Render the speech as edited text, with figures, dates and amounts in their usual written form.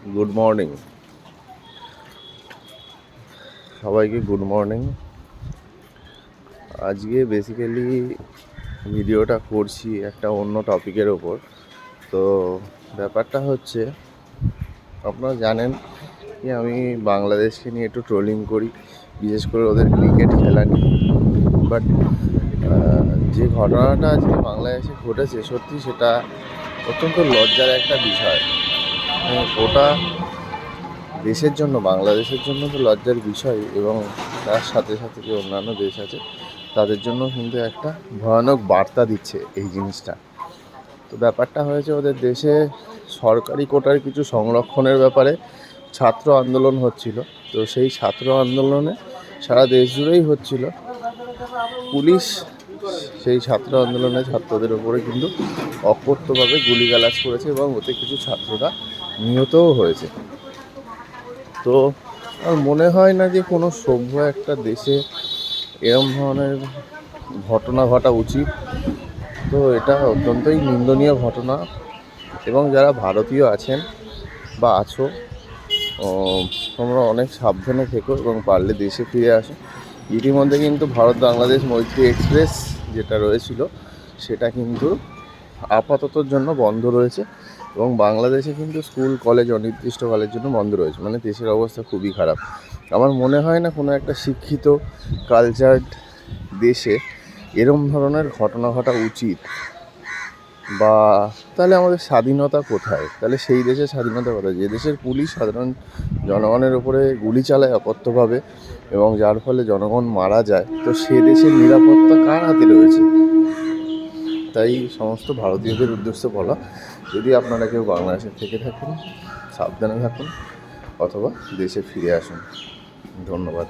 Good morning সবাইকে, good morning. আজকে basically ভিডিওটা করছি একটা অন্য টপিকের ওপর। তো ব্যাপারটা হচ্ছে, আপনারা জানেন কি আমি বাংলাদেশকে নিয়ে একটু ট্রোলিং করি, বিশেষ করে ওদের ক্রিকেট খেলা নিয়ে। বাট যে ঘটনাটা আজকে বাংলাদেশে ঘটেছে, সত্যি সেটা অত্যন্ত লজ্জার একটা বিষয়। ওটা দেশের জন্য, বাংলাদেশের জন্য তো লজ্জার বিষয়, এবং তার সাথে সাথে যে অন্যান্য দেশ আছে তাদের জন্য কিন্তু একটা ভয়ানক বার্তা দিচ্ছে এই জিনিসটা। তো ব্যাপারটা হয়েছে, ওদের দেশে সরকারি কোটার কিছু সংরক্ষণের ব্যাপারে ছাত্র আন্দোলন হচ্ছিল। তো সেই ছাত্র আন্দোলনে সারা দেশ জুড়েই হচ্ছিল। পুলিশ সেই ছাত্র আন্দোলনে ছাত্রদের ওপরে কিন্তু অকথ্যভাবে গুলিগালাজ করেছে, এবং ওতে কিছু ছাত্ররা নিহতও হয়েছে। তো আর মনে হয় না যে কোনো সভ্য একটা দেশে এরম ধরনের ঘটনা ঘটা উচিত। তো এটা অত্যন্তই নিন্দনীয় ঘটনা, এবং যারা ভারতীয় আছেন বা আছো, তোমরা অনেক সাবধানে থেকো এবং পারলে দেশে ফিরে আসো। ইতিমধ্যে কিন্তু ভারত বাংলাদেশ মৈত্রী এক্সপ্রেস যেটা রয়েছিল সেটা কিন্তু আপাততর জন্য বন্ধ রয়েছে, এবং বাংলাদেশে কিন্তু স্কুল কলেজ অনির্দিষ্টকালের জন্য বন্ধ রয়েছে। মানে দেশের অবস্থা খুবই খারাপ। আমার মনে হয় না কোনো একটা শিক্ষিত কালচার্ড দেশে এরম ধরনের ঘটনা ঘটা উচিত। বা তাহলে আমাদের স্বাধীনতা কোথায়? তাহলে সেই দেশের স্বাধীনতা কোথায় যে দেশের পুলিশ সাধারণ জনগণের ওপরে গুলি চালায় অকথ্যভাবে, এবং যার ফলে জনগণ মারা যায়? তো সে দেশের নিরাপত্তা কার হাতে রয়েছে? তাই সমস্ত ভারতীয়দের উদ্দেশ্যে বলা, যদি আপনারা কেউ বাংলাদেশে থেকে থাকেন, সাবধানে থাকুন অথবা দেশে ফিরে আসুন। ধন্যবাদ।